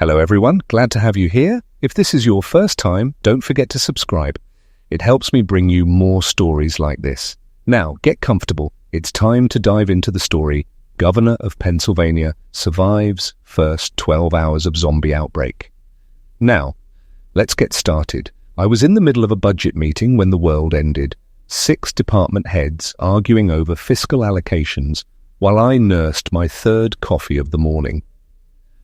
Hello everyone, glad to have you here. If this is your first time, don't forget to subscribe. It helps me bring you more stories like this. Now, get comfortable. It's time to dive into the story. Governor of Pennsylvania survives first 12 hours of zombie outbreak. Now, let's get started. I was in the middle of a budget meeting when the world ended. 6 department heads arguing over fiscal allocations while I nursed my third coffee of the morning.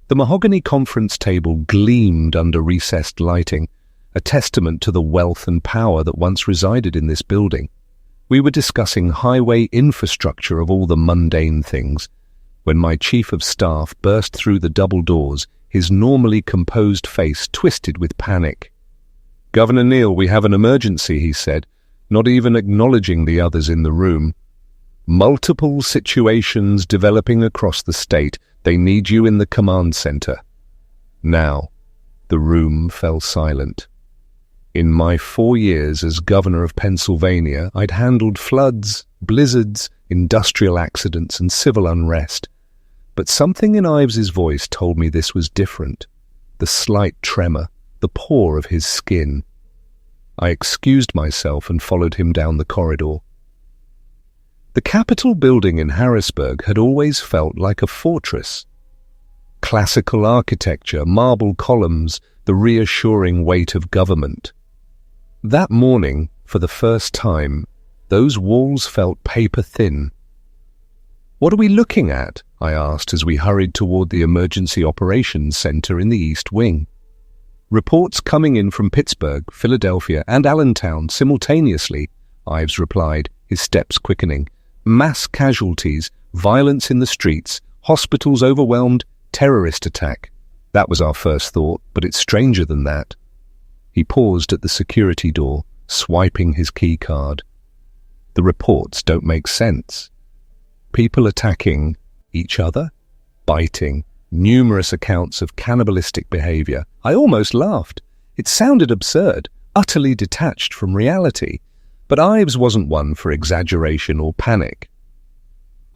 The mahogany conference table gleamed under recessed lighting, a testament to the wealth and power that once resided in this building. We were discussing highway infrastructure of all the mundane things, when my chief of staff burst through the double doors, his normally composed face twisted with panic. "Governor Neal, we have an emergency," he said, not even acknowledging the others in the room. "Multiple situations developing across the state. They need you in the command center." Now, the room fell silent. In my 4 years as governor of Pennsylvania, I'd handled floods, blizzards, industrial accidents, and civil unrest. But something in Ives's voice told me this was different. The slight tremor, the pore of his skin. I excused myself and followed him down the corridor. The Capitol building in Harrisburg had always felt like a fortress. Classical architecture, marble columns, the reassuring weight of government. That morning, for the first time, those walls felt paper-thin. "What are we looking at?" I asked as we hurried toward the Emergency Operations Center in the East Wing. "Reports coming in from Pittsburgh, Philadelphia, and Allentown simultaneously," Ives replied, his steps quickening. "Mass casualties, violence in the streets, hospitals overwhelmed, terrorist attack." That was our first thought, but it's stranger than that. He paused at the security door, swiping his key card. "The reports don't make sense. People attacking each other, biting, numerous accounts of cannibalistic behavior." I almost laughed. It sounded absurd, utterly detached from reality. But Ives wasn't one for exaggeration or panic.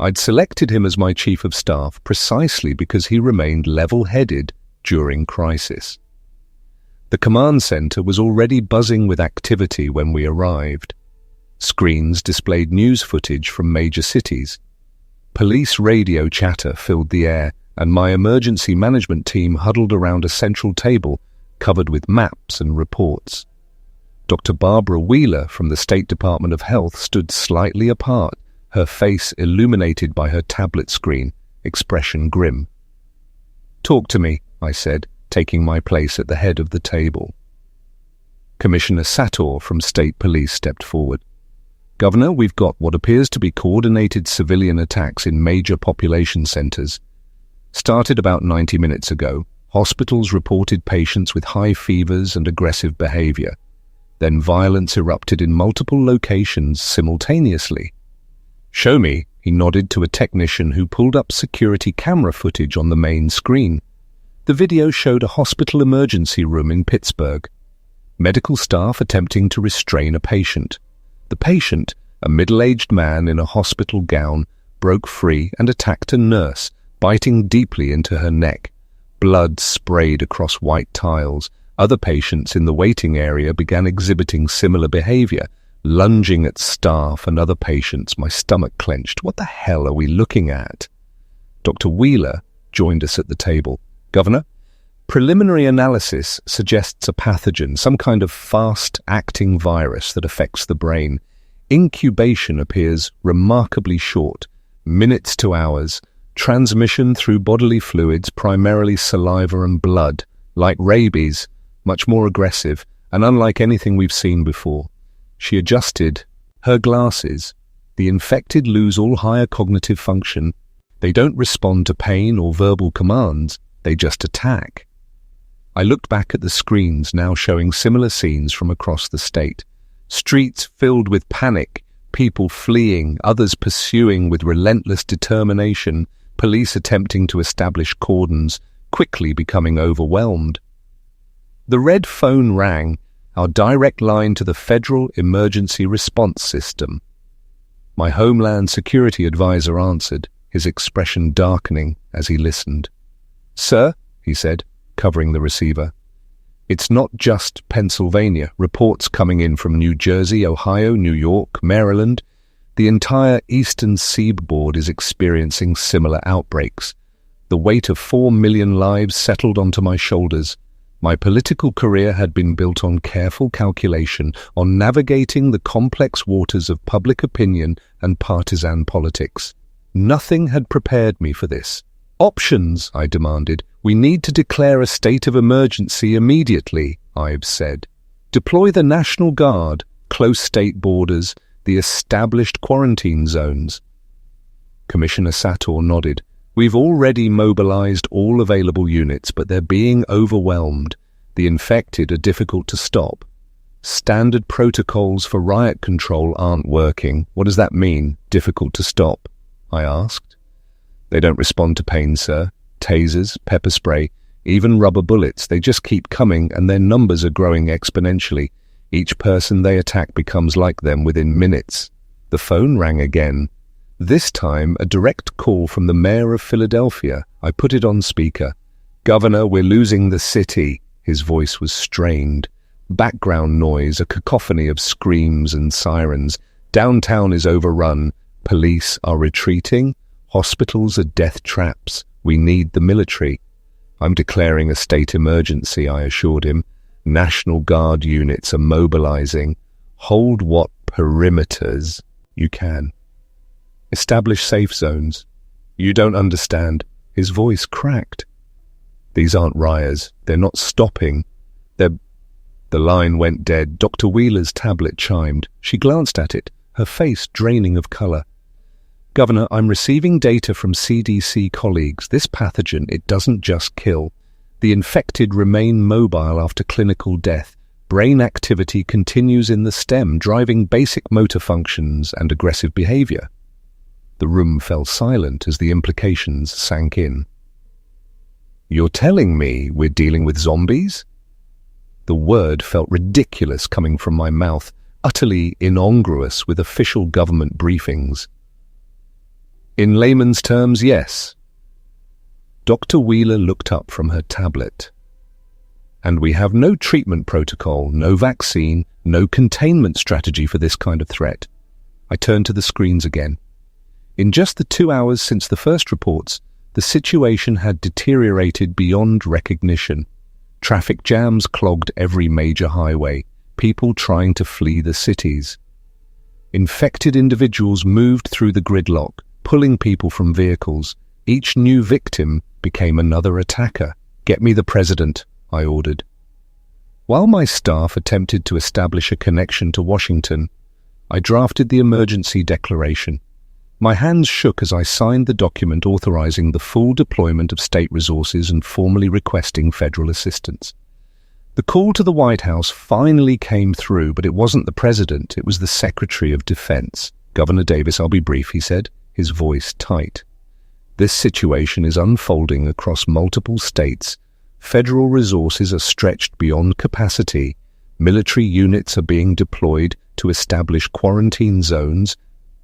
I'd selected him as my chief of staff precisely because he remained level-headed during crisis. The command center was already buzzing with activity when we arrived. Screens displayed news footage from major cities. Police radio chatter filled the air, and my emergency management team huddled around a central table covered with maps and reports. Dr. Barbara Wheeler from the State Department of Health stood slightly apart, her face illuminated by her tablet screen, expression grim. "Talk to me," I said, taking my place at the head of the table. Commissioner Sator from State Police stepped forward. "Governor, we've got what appears to be coordinated civilian attacks in major population centers. Started about 90 minutes ago. Hospitals reported patients with high fevers and aggressive behavior. Then violence erupted in multiple locations simultaneously." "Show me," he nodded to a technician who pulled up security camera footage on the main screen. The video showed a hospital emergency room in Pittsburgh. Medical staff attempting to restrain a patient. The patient, a middle-aged man in a hospital gown, broke free and attacked a nurse, biting deeply into her neck. Blood sprayed across white tiles. Other patients in the waiting area began exhibiting similar behavior, lunging at staff and other patients. My stomach clenched. What the hell are we looking at? Dr. Wheeler joined us at the table. "Governor, preliminary analysis suggests a pathogen, some kind of fast-acting virus that affects the brain. Incubation appears remarkably short, minutes to hours. Transmission through bodily fluids, primarily saliva and blood, like rabies, much more aggressive, and unlike anything we've seen before." She adjusted her glasses. "The infected lose all higher cognitive function. They don't respond to pain or verbal commands, they just attack." I looked back at the screens now showing similar scenes from across the state. Streets filled with panic, people fleeing, others pursuing with relentless determination, police attempting to establish cordons, quickly becoming overwhelmed. The red phone rang, our direct line to the Federal Emergency Response System. My Homeland Security advisor answered, his expression darkening as he listened. "Sir," he said, covering the receiver. It's not just Pennsylvania. Reports coming in from New Jersey, Ohio, New York, Maryland. The entire eastern seaboard is experiencing similar outbreaks. The weight of 4 million lives settled onto my shoulders. My political career had been built on careful calculation, on navigating the complex waters of public opinion and partisan politics. Nothing had prepared me for this. Options, I demanded. We need to declare a state of emergency immediately, Ives said. Deploy the National Guard, close state borders, the established quarantine zones. Commissioner Sator nodded. We've already mobilized all available units, but they're being overwhelmed. The infected are difficult to stop. Standard protocols for riot control aren't working. What does that mean, difficult to stop? I asked. They don't respond to pain, sir. Tasers, pepper spray, even rubber bullets. They just keep coming, and their numbers are growing exponentially. Each person they attack becomes like them within minutes. The phone rang again. This time, a direct call from the mayor of Philadelphia. I put it on speaker. Governor, we're losing the city. His voice was strained. Background noise, a cacophony of screams and sirens. Downtown is overrun. Police are retreating. Hospitals are death traps. We need the military. I'm declaring a state emergency, I assured him. National Guard units are mobilizing. Hold what perimeters you can. Establish safe zones. You don't understand. His voice cracked. These aren't riots. They're not stopping. The line went dead. Dr. Wheeler's tablet chimed. She glanced at it, her face draining of color. Governor, I'm receiving data from CDC colleagues. This pathogen, it doesn't just kill. The infected remain mobile after clinical death. Brain activity continues in the stem, driving basic motor functions and aggressive behavior. The room fell silent as the implications sank in. You're telling me we're dealing with zombies? The word felt ridiculous coming from my mouth, utterly incongruous with official government briefings. In layman's terms, yes. Dr. Wheeler looked up from her tablet. And we have no treatment protocol, no vaccine, no containment strategy for this kind of threat. I turned to the screens again. In just the 2 hours since the first reports, the situation had deteriorated beyond recognition. Traffic jams clogged every major highway, people trying to flee the cities. Infected individuals moved through the gridlock, pulling people from vehicles. Each new victim became another attacker. Get me the president, I ordered. While my staff attempted to establish a connection to Washington, I drafted the emergency declaration. My hands shook as I signed the document authorizing the full deployment of state resources and formally requesting federal assistance. The call to the White House finally came through, but it wasn't the president, it was the Secretary of Defense. Governor Davis, I'll be brief, he said, his voice tight. This situation is unfolding across multiple states. Federal resources are stretched beyond capacity. Military units are being deployed to establish quarantine zones,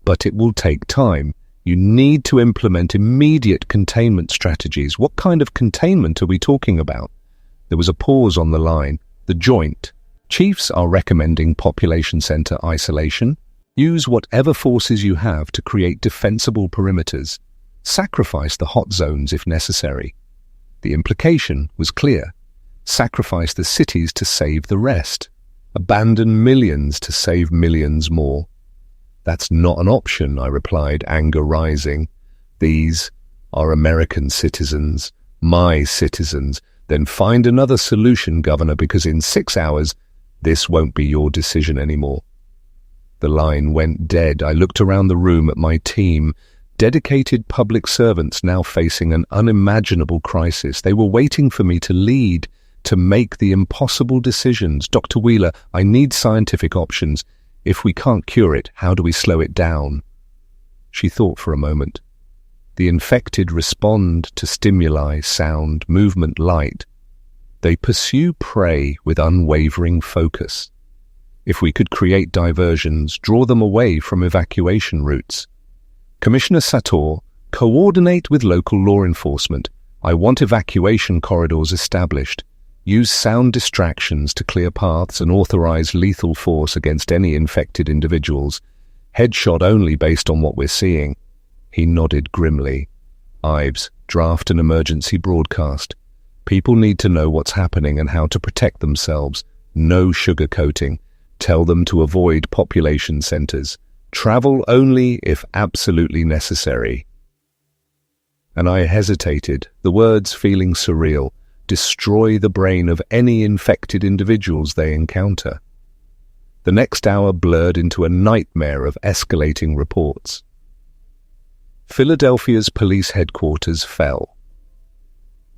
but it will take time. You need to implement immediate containment strategies. What kind of containment are we talking about? There was a pause on the line. The Joint. Chiefs are recommending population center isolation. Use whatever forces you have to create defensible perimeters. Sacrifice the hot zones if necessary. The implication was clear. Sacrifice the cities to save the rest. Abandon millions to save millions more. That's not an option, I replied, anger rising. These are American citizens, my citizens. Then find another solution, Governor, because in 6 hours, this won't be your decision anymore. The line went dead. I looked around the room at my team, dedicated public servants now facing an unimaginable crisis. They were waiting for me to lead, to make the impossible decisions. Dr. Wheeler, I need scientific options. If we can't cure it, how do we slow it down? She thought for a moment. The infected respond to stimuli, sound, movement, light. They pursue prey with unwavering focus. If we could create diversions, draw them away from evacuation routes. Commissioner Sator, coordinate with local law enforcement. I want evacuation corridors established. Use sound distractions to clear paths and authorize lethal force against any infected individuals. Headshot only based on what we're seeing." He nodded grimly. "Ives, draft an emergency broadcast. People need to know what's happening and how to protect themselves. No sugarcoating. Tell them to avoid population centers. Travel only if absolutely necessary." And I hesitated, the words feeling surreal. Destroy the brain of any infected individuals they encounter. The next hour blurred into a nightmare of escalating reports. Philadelphia's police headquarters fell.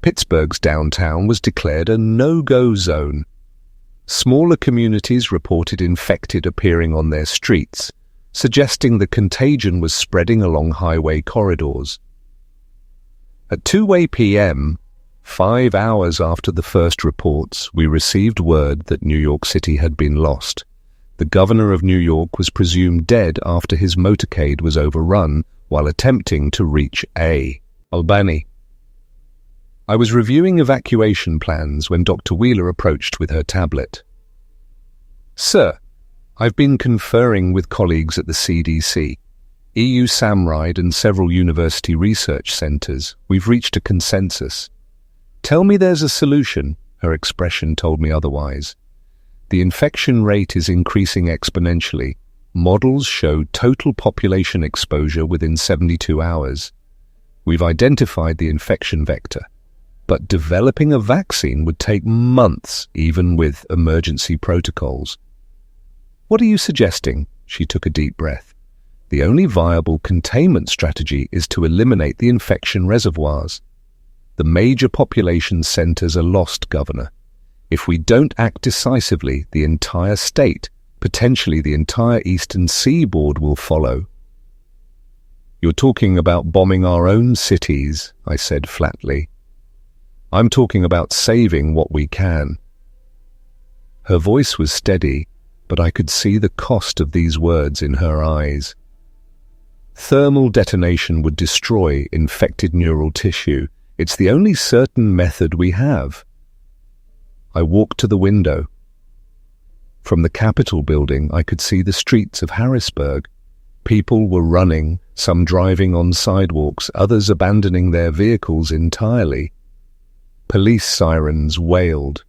Pittsburgh's downtown was declared a no-go zone. Smaller communities reported infected appearing on their streets, suggesting the contagion was spreading along highway corridors. At 2 p.m., 5 hours after the first reports, we received word that New York City had been lost. The governor of New York was presumed dead after his motorcade was overrun while attempting to reach Albany. I was reviewing evacuation plans when Dr. Wheeler approached with her tablet. "Sir, I've been conferring with colleagues at the CDC, EU SAMRIDE and several university research centers. We've reached a consensus. Tell me there's a solution." Her expression told me otherwise. "The infection rate is increasing exponentially. Models show total population exposure within 72 hours. We've identified the infection vector, but developing a vaccine would take months, even with emergency protocols." "What are you suggesting?" She took a deep breath. "The only viable containment strategy is to eliminate the infection reservoirs. The major population centers are lost, Governor. If we don't act decisively, the entire state, potentially the entire eastern seaboard, will follow." "You're talking about bombing our own cities," I said flatly. "I'm talking about saving what we can." Her voice was steady, but I could see the cost of these words in her eyes. Thermal detonation would destroy infected neural tissue. It's the only certain method we have. I walked to the window. From the Capitol building, I could see the streets of Harrisburg. People were running, some driving on sidewalks, others abandoning their vehicles entirely. Police sirens wailed.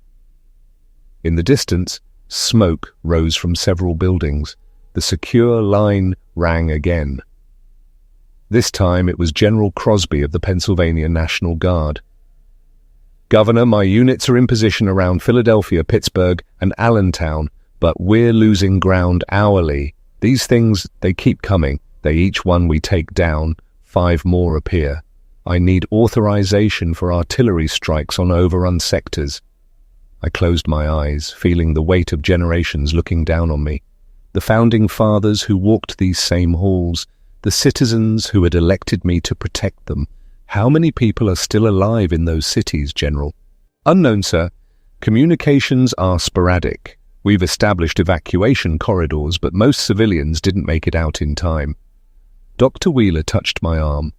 In the distance, smoke rose from several buildings. The secure line rang again. This time it was General Crosby of the Pennsylvania National Guard. "Governor, my units are in position around Philadelphia, Pittsburgh, and Allentown, but we're losing ground hourly. These things, they keep coming. Each one we take down, 5 more appear. I need authorization for artillery strikes on overrun sectors." I closed my eyes, feeling the weight of generations looking down on me. The founding fathers who walked these same halls, the citizens who had elected me to protect them. How many people are still alive in those cities, General? "Unknown, sir. Communications are sporadic. We've established evacuation corridors, but most civilians didn't make it out in time." Dr. Wheeler touched my arm.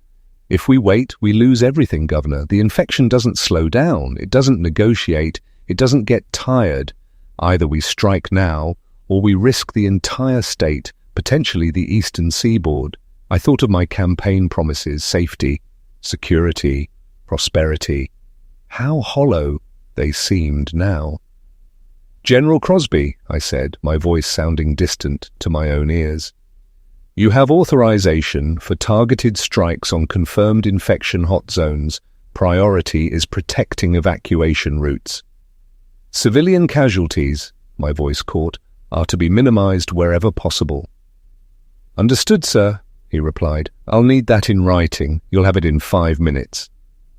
"If we wait, we lose everything, Governor. The infection doesn't slow down. It doesn't negotiate. It doesn't get tired. Either we strike now, or we risk the entire state, potentially the eastern seaboard." I thought of my campaign promises: safety, security, prosperity. How hollow they seemed now. "General Crosby," I said, my voice sounding distant to my own ears. "You have authorization for targeted strikes on confirmed infection hot zones. Priority is protecting evacuation routes. Civilian casualties," my voice caught, "are to be minimized wherever possible." "Understood, sir," he replied. "I'll need that in writing. You'll have it in 5 minutes."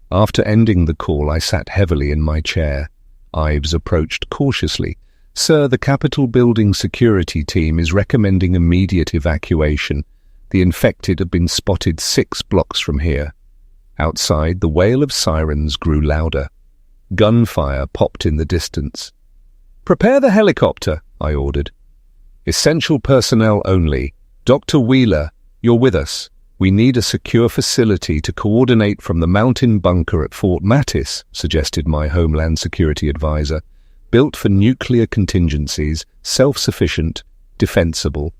After ending the call, I sat heavily in my chair. Ives approached cautiously. "Sir, the Capitol building security team is recommending immediate evacuation. The infected have been spotted 6 blocks from here." Outside, the wail of sirens grew louder. Gunfire popped in the distance. "Prepare the helicopter," I ordered. "Essential personnel only. Dr. Wheeler, you're with us. "We need a secure facility to coordinate from the mountain bunker at Fort Mattis," suggested my Homeland Security advisor. "Built for nuclear contingencies, self-sufficient, defensible."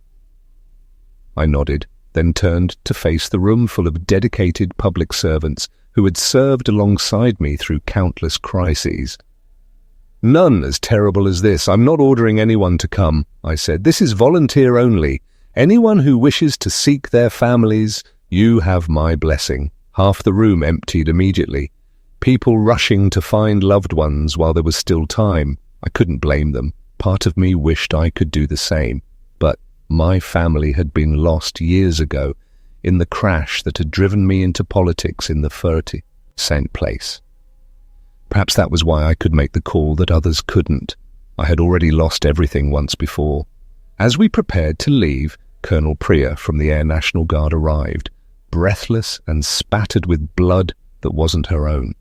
I nodded, then turned to face the room full of dedicated public servants who had served alongside me through countless crises. "None as terrible as this. I'm not ordering anyone to come," I said. "This is volunteer only. Anyone who wishes to seek their families, you have my blessing." Half the room emptied immediately. People rushing to find loved ones while there was still time. I couldn't blame them. Part of me wished I could do the same. But my family had been lost years ago in the crash that had driven me into politics in the 30th place. Perhaps that was why I could make the call that others couldn't. I had already lost everything once before. As we prepared to leave, Colonel Priya from the Air National Guard arrived, breathless and spattered with blood that wasn't her own.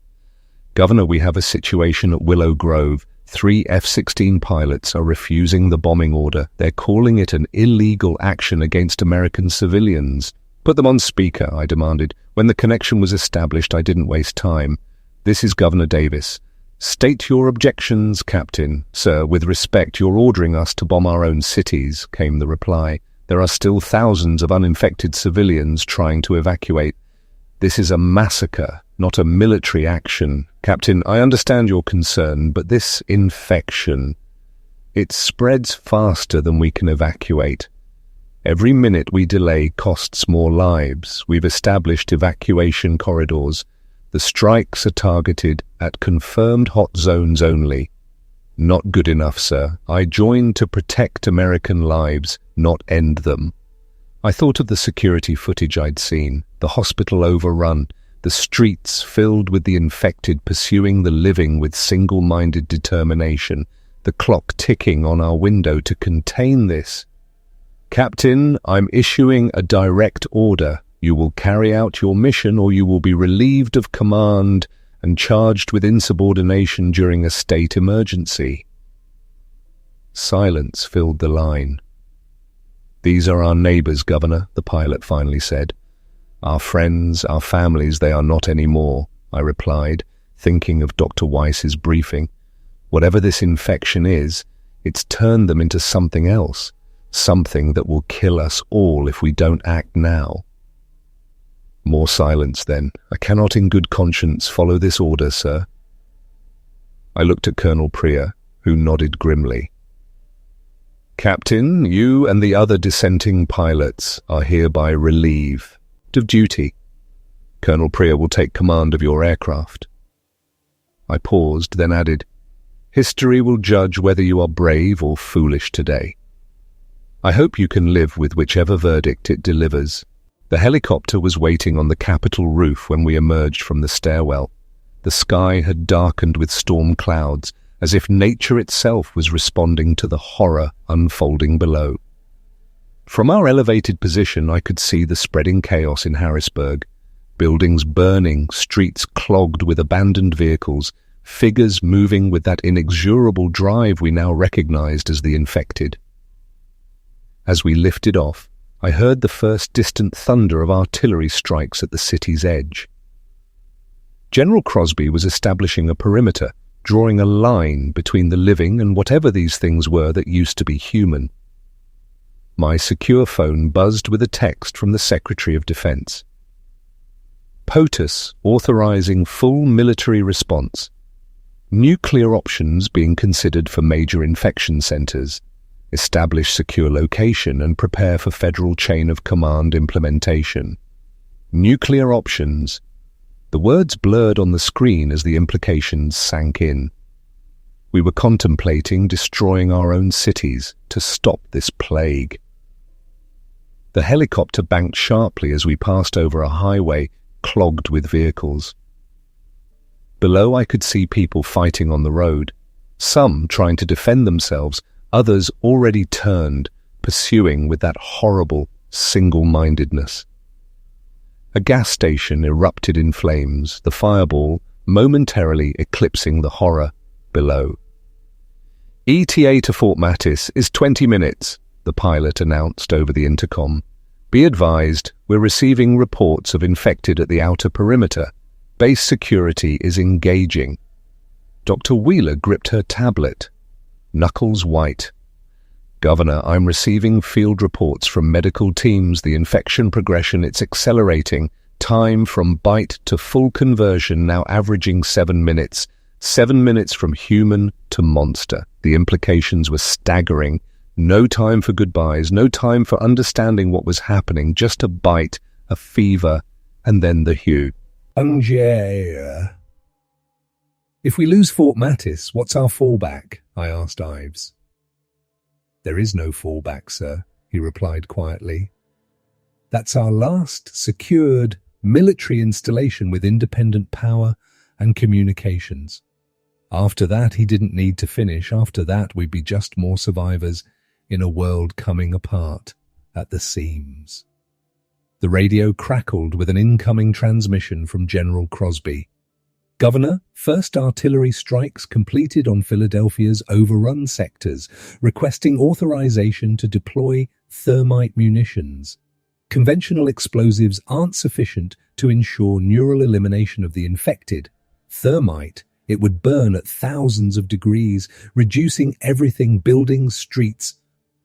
"Governor, we have a situation at Willow Grove. 3 F-16 pilots are refusing the bombing order. They're calling it an illegal action against American civilians." "Put them on speaker," I demanded. When the connection was established, I didn't waste time. "This is Governor Davis." "State your objections, Captain." "Sir, with respect, you're ordering us to bomb our own cities," came the reply. "There are still thousands of uninfected civilians trying to evacuate. This is a massacre, not a military action." "Captain, I understand your concern, but this infection, it spreads faster than we can evacuate. Every minute we delay costs more lives. We've established evacuation corridors. The strikes are targeted at confirmed hot zones only." "Not good enough, sir. I joined to protect American lives, not end them." I thought of the security footage I'd seen, the hospital overrun, the streets filled with the infected pursuing the living with single-minded determination, the clock ticking on our window to contain this. "Captain, I'm issuing a direct order. You will carry out your mission or you will be relieved of command and charged with insubordination during a state emergency." Silence filled the line. "These are our neighbors, Governor," the pilot finally said. "Our friends, our families, they are not anymore," I replied, thinking of Dr. Weiss's briefing. "Whatever this infection is, it's turned them into something else, something that will kill us all if we don't act now." More silence then. "I cannot in good conscience follow this order, sir." I looked at Colonel Priya, who nodded grimly. "Captain, you and the other dissenting pilots are hereby relieved of duty. Colonel Priya will take command of your aircraft." I paused, then added, "History will judge whether you are brave or foolish today. I hope you can live with whichever verdict it delivers." The helicopter was waiting on the Capitol roof when we emerged from the stairwell. The sky had darkened with storm clouds, as if nature itself was responding to the horror unfolding below. From our elevated position, I could see the spreading chaos in Harrisburg. Buildings burning, streets clogged with abandoned vehicles, figures moving with that inexorable drive we now recognized as the infected. As we lifted off, I heard the first distant thunder of artillery strikes at the city's edge. General Crosby was establishing a perimeter, drawing a line between the living and whatever these things were that used to be human. My secure phone buzzed with a text from the Secretary of Defense. POTUS authorizing full military response. Nuclear options being considered for major infection centers. Establish secure location and prepare for federal chain of command implementation. Nuclear options. The words blurred on the screen as the implications sank in. We were contemplating destroying our own cities to stop this plague. The helicopter banked sharply as we passed over a highway clogged with vehicles. Below I could see people fighting on the road, some trying to defend themselves, others already turned, pursuing with that horrible single-mindedness. A gas station erupted in flames, the fireball momentarily eclipsing the horror below. "ETA to Fort Mattis is 20 minutes, the pilot announced over the intercom. Be advised, we're receiving reports of infected at the outer perimeter. Base security is engaging. Dr. Wheeler gripped her tablet, knuckles white. Governor, I'm receiving field reports from medical teams. The infection progression, it's accelerating. Time from bite to full conversion now averaging 7 minutes. 7 minutes from human to monster. The implications were staggering. No time for goodbyes, no time for understanding what was happening. Just a bite, a fever, and then the hue. If we lose Fort Mattis, what's our fallback? I asked Ives. There is no fallback, sir, he replied quietly. That's our last secured military installation with independent power and communications. After that, he didn't need to finish. After that, we'd be just more survivors in a world coming apart at the seams. The radio crackled with an incoming transmission from General Crosby. Governor, first artillery strikes completed on Philadelphia's overrun sectors, requesting authorization to deploy thermite munitions. Conventional explosives aren't sufficient to ensure neural elimination of the infected. Thermite, it would burn at thousands of degrees, reducing everything, buildings, streets,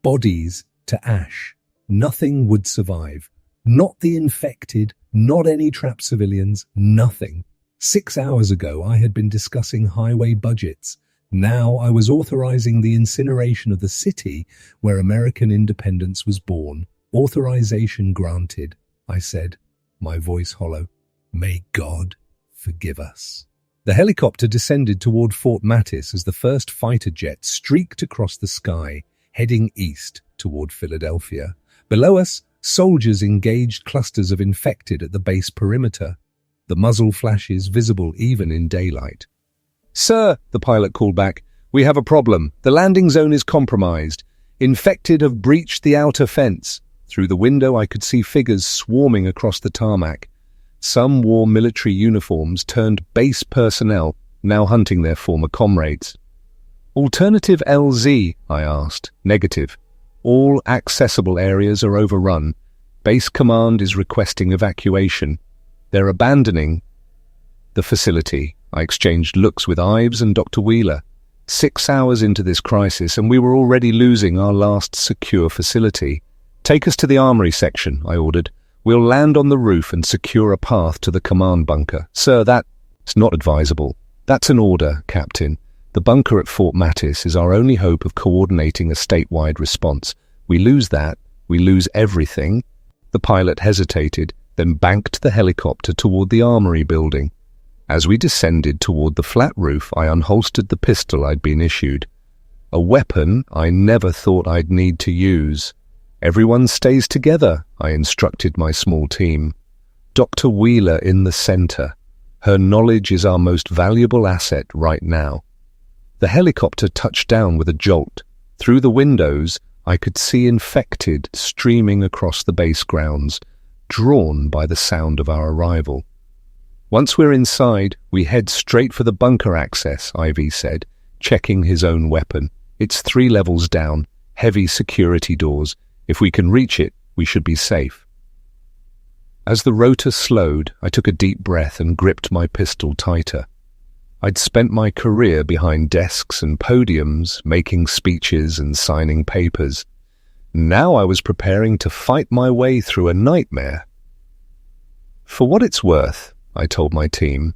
bodies, to ash. Nothing would survive. Not the infected, not any trapped civilians, nothing. 6 hours ago, I had been discussing highway budgets. Now I was authorizing the incineration of the city where American independence was born. Authorization granted, I said, my voice hollow. May God forgive us. The helicopter descended toward Fort Mattis as the first fighter jet streaked across the sky, heading east toward Philadelphia. Below us, soldiers engaged clusters of infected at the base perimeter, the muzzle flashes visible even in daylight. Sir, the pilot called back, we have a problem. The landing zone is compromised. Infected have breached the outer fence. Through the window I could see figures swarming across the tarmac. Some wore military uniforms turned base personnel, now hunting their former comrades. Alternative LZ, I asked. Negative. All accessible areas are overrun. Base command is requesting evacuation. They're abandoning the facility. I exchanged looks with Ives and Dr. Wheeler. 6 hours into this crisis, and we were already losing our last secure facility. Take us to the armory section, I ordered. We'll land on the roof and secure a path to the command bunker. Sir, that's not advisable. That's an order, Captain. The bunker at Fort Mattis is our only hope of coordinating a statewide response. We lose that, we lose everything. The pilot hesitated, then banked the helicopter toward the armory building. As we descended toward the flat roof, I unholstered the pistol I'd been issued. A weapon I never thought I'd need to use. Everyone stays together, I instructed my small team. Dr. Wheeler in the center. Her knowledge is our most valuable asset right now. The helicopter touched down with a jolt. Through the windows, I could see infected streaming across the base grounds, drawn by the sound of our arrival. Once we're inside, we head straight for the bunker access, Ivy said, checking his own weapon. It's 3 levels down, heavy security doors. If we can reach it, we should be safe. As the rotor slowed, I took a deep breath and gripped my pistol tighter. I'd spent my career behind desks and podiums, making speeches and signing papers. Now I was preparing to fight my way through a nightmare. For what it's worth, I told my team,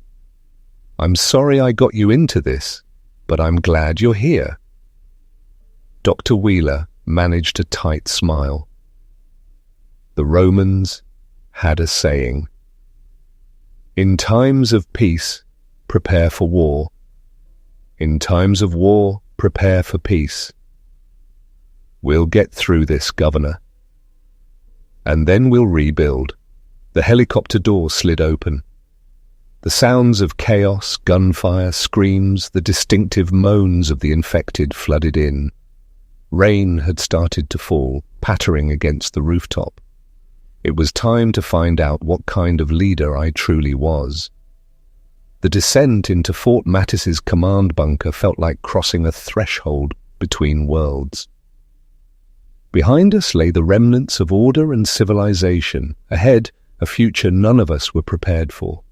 I'm sorry I got you into this, but I'm glad you're here. Dr. Wheeler managed a tight smile. The Romans had a saying, in times of peace, prepare for war. In times of war, prepare for peace. We'll get through this, Governor. And then we'll rebuild. The helicopter door slid open. The sounds of chaos, gunfire, screams, the distinctive moans of the infected flooded in. Rain had started to fall, pattering against the rooftop. It was time to find out what kind of leader I truly was. The descent into Fort Mattis's command bunker felt like crossing a threshold between worlds. Behind us lay the remnants of order and civilization. Ahead, a future none of us were prepared for.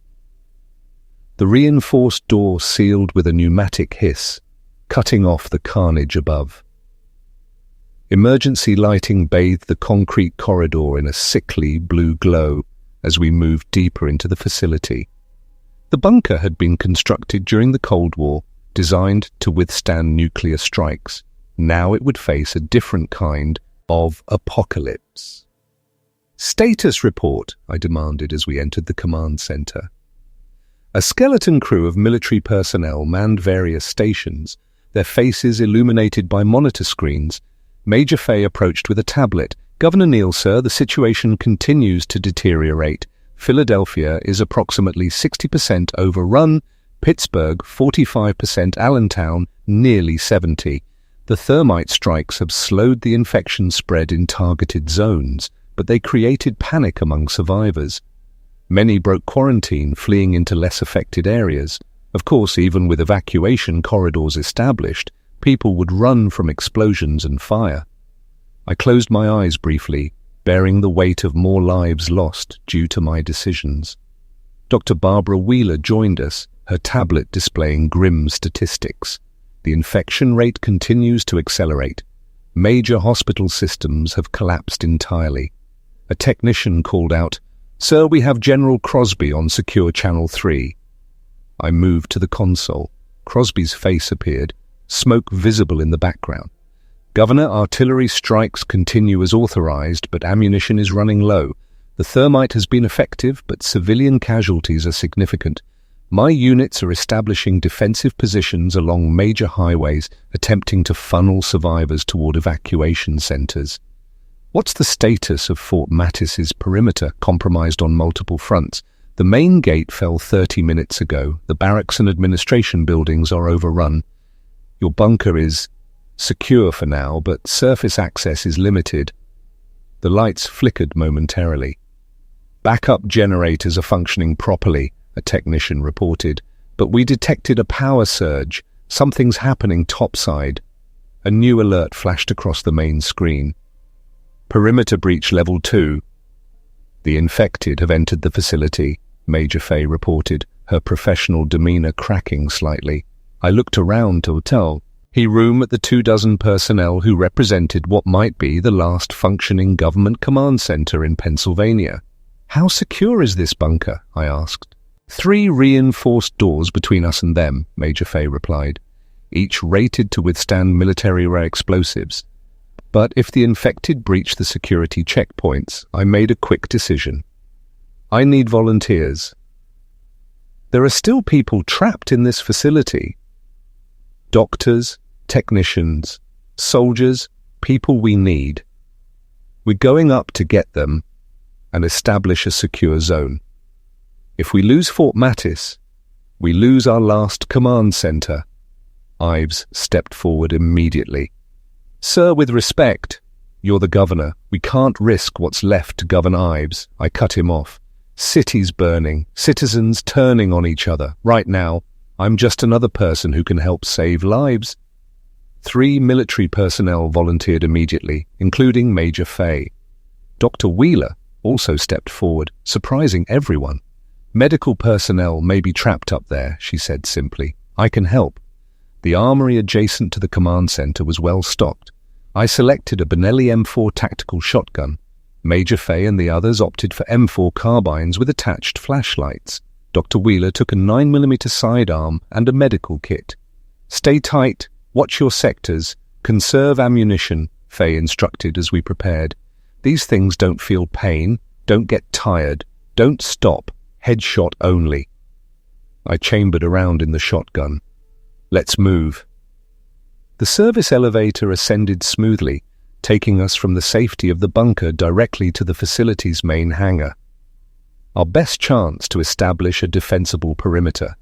The reinforced door sealed with a pneumatic hiss, cutting off the carnage above. Emergency lighting bathed the concrete corridor in a sickly blue glow as we moved deeper into the facility. The bunker had been constructed during the Cold War, designed to withstand nuclear strikes. Now it would face a different kind of apocalypse. "Status report," I demanded as we entered the command center. A skeleton crew of military personnel manned various stations, their faces illuminated by monitor screens. Major Fay approached with a tablet. "Governor Neal, sir, the situation continues to deteriorate. Philadelphia is approximately 60% overrun, Pittsburgh 45%, Allentown nearly 70%. The thermite strikes have slowed the infection spread in targeted zones, but they created panic among survivors. Many broke quarantine, fleeing into less affected areas. Of course, even with evacuation corridors established, people would run from explosions and fire." I closed my eyes briefly, bearing the weight of more lives lost due to my decisions. Dr. Barbara Wheeler joined us, her tablet displaying grim statistics. The infection rate continues to accelerate. Major hospital systems have collapsed entirely. A technician called out, "Sir, we have General Crosby on Secure Channel 3. I moved to the console. Crosby's face appeared, smoke visible in the background. "Governor, artillery strikes continue as authorized, but ammunition is running low. The thermite has been effective, but civilian casualties are significant. My units are establishing defensive positions along major highways, attempting to funnel survivors toward evacuation centers." "What's the status of Fort Mattis's perimeter, compromised on multiple fronts?" "The main gate fell 30 minutes ago. The barracks and administration buildings are overrun. Your bunker is secure for now, but surface access is limited." The lights flickered momentarily. "Backup generators are functioning properly," a technician reported, "but we detected a power surge. Something's happening topside." A new alert flashed across the main screen. "Perimeter breach level 2. The infected have entered the facility," Major Fay reported, her professional demeanor cracking slightly. I looked around to tell he room at the 24 personnel who represented what might be the last functioning government command center in Pennsylvania. "How secure is this bunker?" I asked. 3 reinforced doors between us and them," Major Fay replied, "each rated to withstand military-rare explosives. But if the infected breach the security checkpoints, I made a quick decision. I need volunteers. There are still people trapped in this facility. Doctors, technicians, soldiers, people we need. We're going up to get them and establish a secure zone. If we lose Fort Mattis, we lose our last command center." Ives stepped forward immediately. "Sir, with respect, you're the governor. We can't risk what's left to govern Ives." I cut him off. "Cities burning, citizens turning on each other. Right now, I'm just another person who can help save lives." 3 military personnel volunteered immediately, including Major Fay. Dr. Wheeler also stepped forward, surprising everyone. "Medical personnel may be trapped up there," she said simply. "I can help." The armory adjacent to the command center was well stocked. I selected a Benelli M4 tactical shotgun. Major Fay and the others opted for M4 carbines with attached flashlights. Dr. Wheeler took a 9mm sidearm and a medical kit. "Stay tight, watch your sectors, conserve ammunition," Fay instructed as we prepared. "These things don't feel pain, don't get tired, don't stop, headshot only." I chambered around in the shotgun. "Let's move." The service elevator ascended smoothly, taking us from the safety of the bunker directly to the facility's main hangar. Our best chance to establish a defensible perimeter.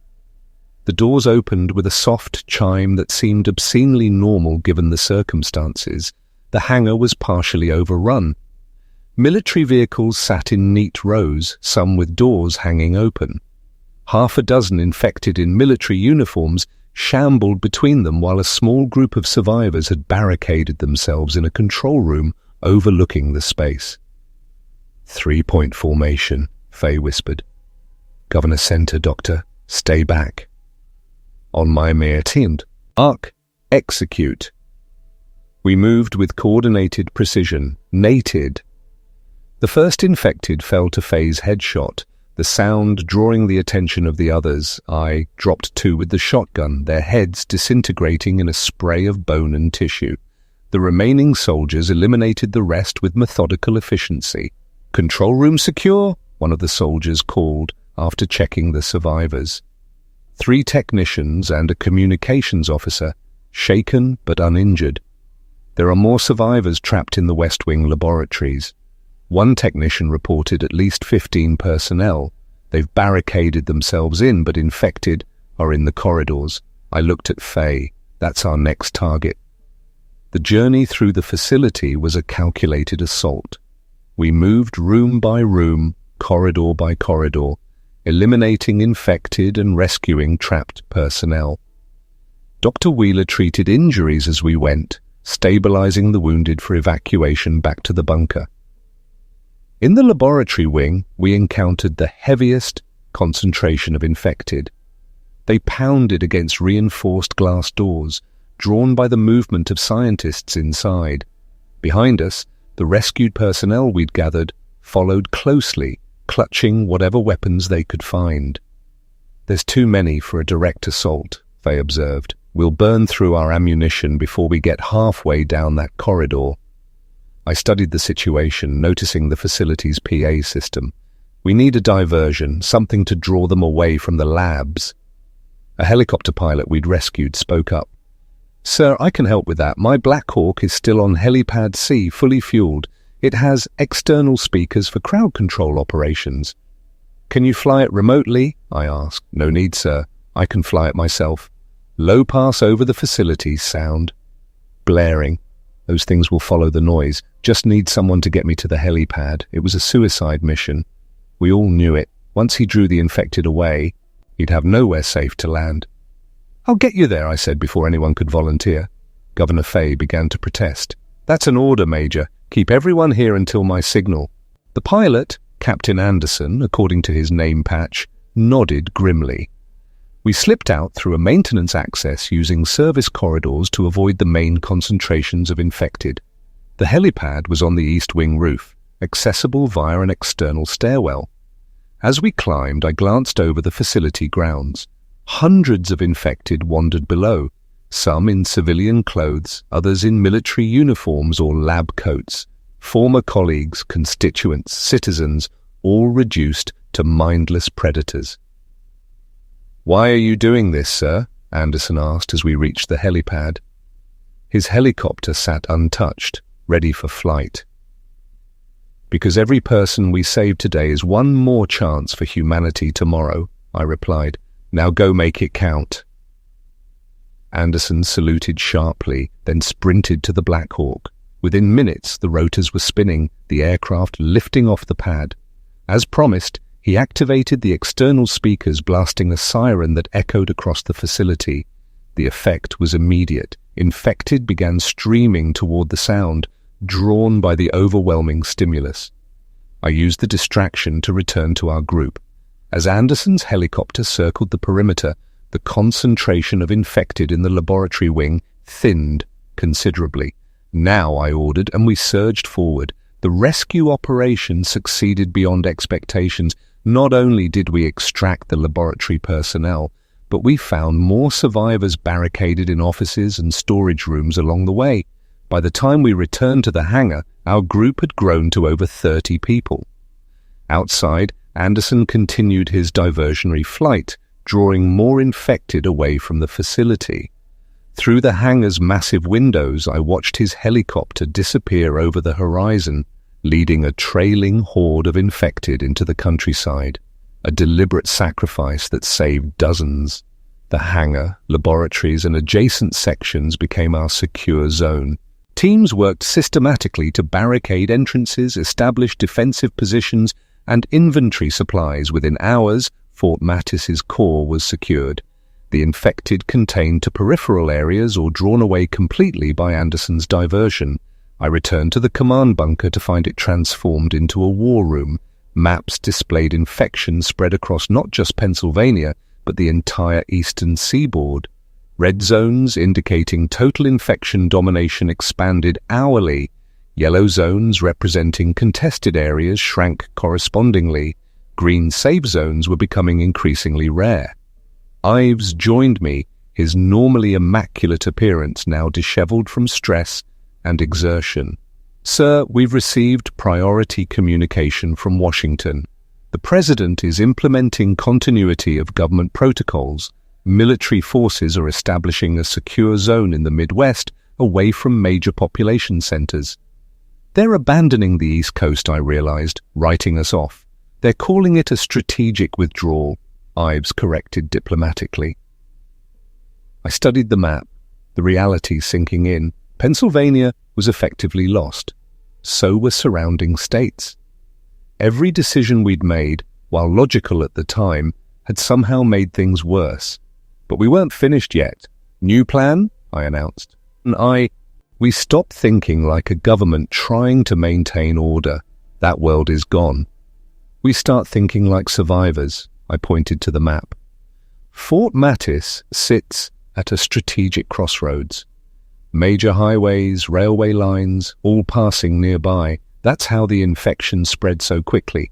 The doors opened with a soft chime that seemed obscenely normal given the circumstances. The hangar was partially overrun. Military vehicles sat in neat rows, some with doors hanging open. 6 infected in military uniforms shambled between them while a small group of survivors had barricaded themselves in a control room overlooking the space. 3-point formation, Faye whispered. Governor Center, Doctor. Stay back. On my mere teamed. Arc. Execute. We moved with coordinated precision. Nated. The first infected fell to Faye's headshot, the sound drawing the attention of the others. I dropped 2 with the shotgun, their heads disintegrating in a spray of bone and tissue. The remaining soldiers eliminated the rest with methodical efficiency. Control room secure, one of the soldiers called after checking the survivors. 3 technicians and a communications officer, shaken but uninjured. There are more survivors trapped in the West Wing laboratories. One technician reported at least 15 personnel. They've barricaded themselves in, but infected are in the corridors. I looked at Faye. That's our next target. The journey through the facility was a calculated assault. We moved room by room, corridor by corridor, eliminating infected and rescuing trapped personnel. Dr. Wheeler treated injuries as we went, stabilizing the wounded for evacuation back to the bunker. In the laboratory wing, we encountered the heaviest concentration of infected. They pounded against reinforced glass doors, drawn by the movement of scientists inside. Behind us, the rescued personnel we'd gathered followed closely, clutching whatever weapons they could find. There's too many for a direct assault, Faye observed. We'll burn through our ammunition before we get halfway down that corridor. I studied the situation, noticing the facility's PA system. We need a diversion, something to draw them away from the labs. A helicopter pilot we'd rescued spoke up. Sir, I can help with that. My Black Hawk is still on Helipad C, fully fueled. It has external speakers for crowd control operations. Can you fly it remotely? I asked. No need, sir. I can fly it myself. Low pass over the facility sound. Blaring. Those things will follow the noise. Just need someone to get me to the helipad. It was a suicide mission. We all knew it. Once he drew the infected away, he'd have nowhere safe to land. I'll get you there, I said before anyone could volunteer. Governor Faye began to protest. That's an order, Major. Keep everyone here until my signal. The pilot, Captain Anderson, according to his name patch, nodded grimly. We slipped out through a maintenance access using service corridors to avoid the main concentrations of infected. The helipad was on the east wing roof, accessible via an external stairwell. As we climbed, I glanced over the facility grounds. Hundreds of infected wandered below, some in civilian clothes, others in military uniforms or lab coats. Former colleagues, constituents, citizens, all reduced to mindless predators. Why are you doing this, sir? Anderson asked as we reached the helipad. His helicopter sat untouched, ready for flight. Because every person we save today is one more chance for humanity tomorrow, I replied. Now go make it count. Anderson saluted sharply, then sprinted to the Black Hawk. Within minutes, the rotors were spinning, the aircraft lifting off the pad. As promised, he activated the external speakers, blasting a siren that echoed across the facility. The effect was immediate. Infected began streaming toward the sound, drawn by the overwhelming stimulus. I used the distraction to return to our group. As Anderson's helicopter circled the perimeter, the concentration of infected in the laboratory wing thinned considerably. Now, I ordered, and we surged forward. The rescue operation succeeded beyond expectations. Not only did we extract the laboratory personnel, but we found more survivors barricaded in offices and storage rooms along the way. By the time we returned to the hangar, our group had grown to over 30 people. Outside, Anderson continued his diversionary flight, drawing more infected away from the facility. Through the hangar's massive windows, I watched his helicopter disappear over the horizon, leading a trailing horde of infected into the countryside, a deliberate sacrifice that saved dozens. The hangar, laboratories, and adjacent sections became our secure zone. Teams worked systematically to barricade entrances, establish defensive positions, and inventory supplies. Within hours, Fort Mattis's core was secured. The infected contained to peripheral areas or drawn away completely by Anderson's diversion. I returned to the command bunker to find it transformed into a war room. Maps displayed infection spread across not just Pennsylvania, but the entire eastern seaboard. Red zones indicating total infection domination expanded hourly. Yellow zones representing contested areas shrank correspondingly. Green safe zones were becoming increasingly rare. Ives joined me, his normally immaculate appearance now disheveled from stress and exertion. "Sir, we've received priority communication from Washington. The President is implementing continuity of government protocols. Military forces are establishing a secure zone in the Midwest away from major population centers. They're abandoning the East Coast, I realized, writing us off. They're calling it a strategic withdrawal," Ives corrected diplomatically. I studied the map, the reality sinking in. Pennsylvania was effectively lost. So were surrounding states. Every decision we'd made, while logical at the time, had somehow made things worse. But we weren't finished yet. "New plan?" I announced. We stopped thinking like a government trying to maintain order. That world is gone. We start thinking like survivors. I pointed to the map. Fort Mattis sits at a strategic crossroads. Major highways, railway lines, all passing nearby. That's how the infection spread so quickly.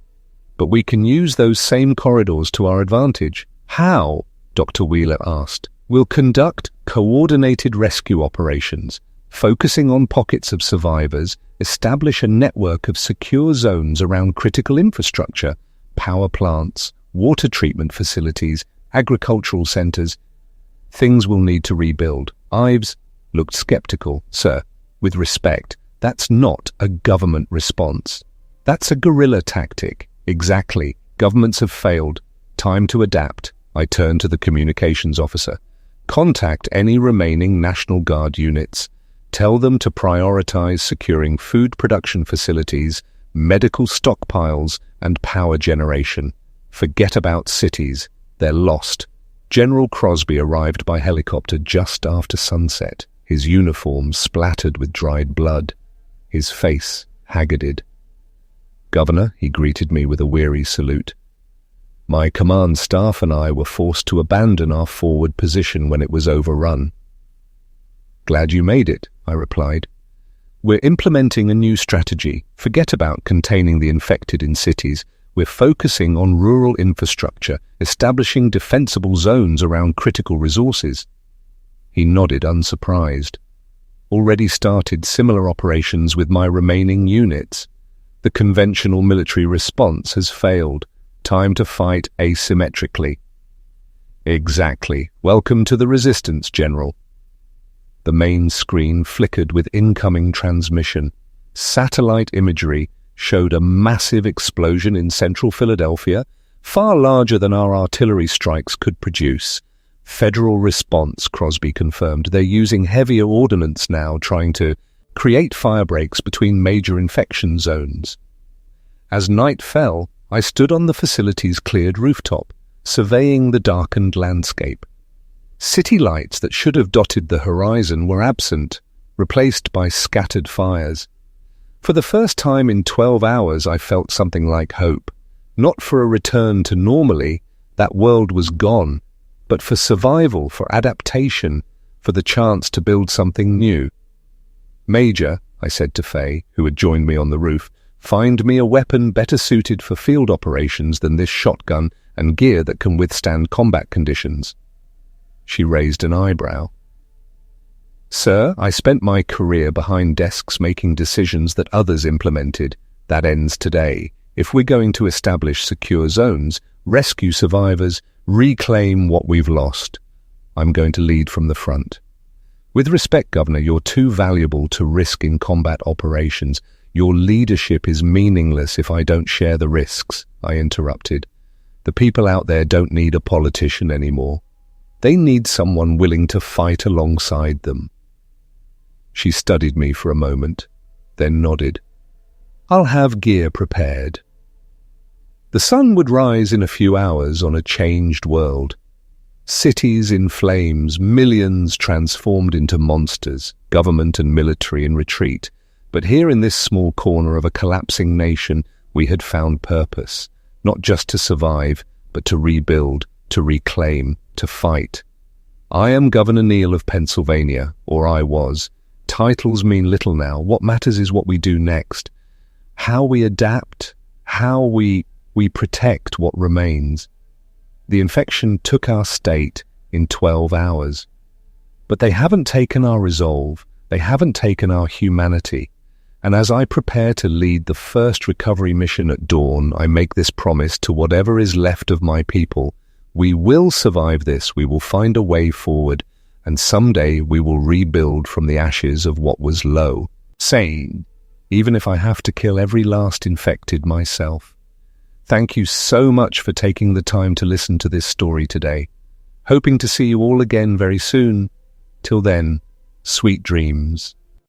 But we can use those same corridors to our advantage. How? Dr. Wheeler asked. We'll conduct coordinated rescue operations, focusing on pockets of survivors, establish a network of secure zones around critical infrastructure, power plants, water treatment facilities, agricultural centers. Things we'll need to rebuild. Ives looked skeptical. Sir, with respect, that's not a government response. That's a guerrilla tactic. Exactly. Governments have failed. Time to adapt. I turned to the communications officer. Contact any remaining National Guard units. Tell them to prioritize securing food production facilities, medical stockpiles, and power generation. Forget about cities. They're lost. General Crosby arrived by helicopter just after sunset, his uniform splattered with dried blood, his face haggarded. Governor, he greeted me with a weary salute. My command staff and I were forced to abandon our forward position when it was overrun. Glad you made it, I replied. We're implementing a new strategy. Forget about containing the infected in cities. We're focusing on rural infrastructure, establishing defensible zones around critical resources. He nodded, unsurprised. Already started similar operations with my remaining units. The conventional military response has failed. Time to fight asymmetrically. Exactly. Welcome to the resistance, General. The main screen flickered with incoming transmission. Satellite imagery showed a massive explosion in central Philadelphia, far larger than our artillery strikes could produce. Federal response, Crosby confirmed. They're using heavier ordnance now, trying to create fire breaks between major infection zones. As night fell, I stood on the facility's cleared rooftop, surveying the darkened landscape. City lights that should have dotted the horizon were absent, replaced by scattered fires. For the first time in 12 hours, I felt something like hope. Not for a return to normally, that world was gone, but for survival, for adaptation, for the chance to build something new. Major, I said to Faye, who had joined me on the roof, find me a weapon better suited for field operations than this shotgun and gear that can withstand combat conditions. She raised an eyebrow. Sir, I spent my career behind desks making decisions that others implemented. That ends today. If we're going to establish secure zones, rescue survivors, reclaim what we've lost, I'm going to lead from the front. With respect, Governor, you're too valuable to risk in combat operations. Your leadership is meaningless if I don't share the risks, I interrupted. The people out there don't need a politician anymore. They need someone willing to fight alongside them. She studied me for a moment, then nodded. I'll have gear prepared. The sun would rise in a few hours on a changed world. Cities in flames, millions transformed into monsters, government and military in retreat. But here in this small corner of a collapsing nation, we had found purpose, not just to survive, but to rebuild, to reclaim, to fight. I am Governor Neal of Pennsylvania, or I was. Titles mean little now. What matters is what we do next. How we adapt, how we protect what remains. The infection took our state in 12 hours. But they haven't taken our resolve, they haven't taken our humanity. And as I prepare to lead the first recovery mission at dawn, I make this promise to whatever is left of my people. We will survive this, we will find a way forward, and someday we will rebuild from the ashes of what was low, sane, even if I have to kill every last infected myself. Thank you so much for taking the time to listen to this story today. Hoping to see you all again very soon. Till then, sweet dreams.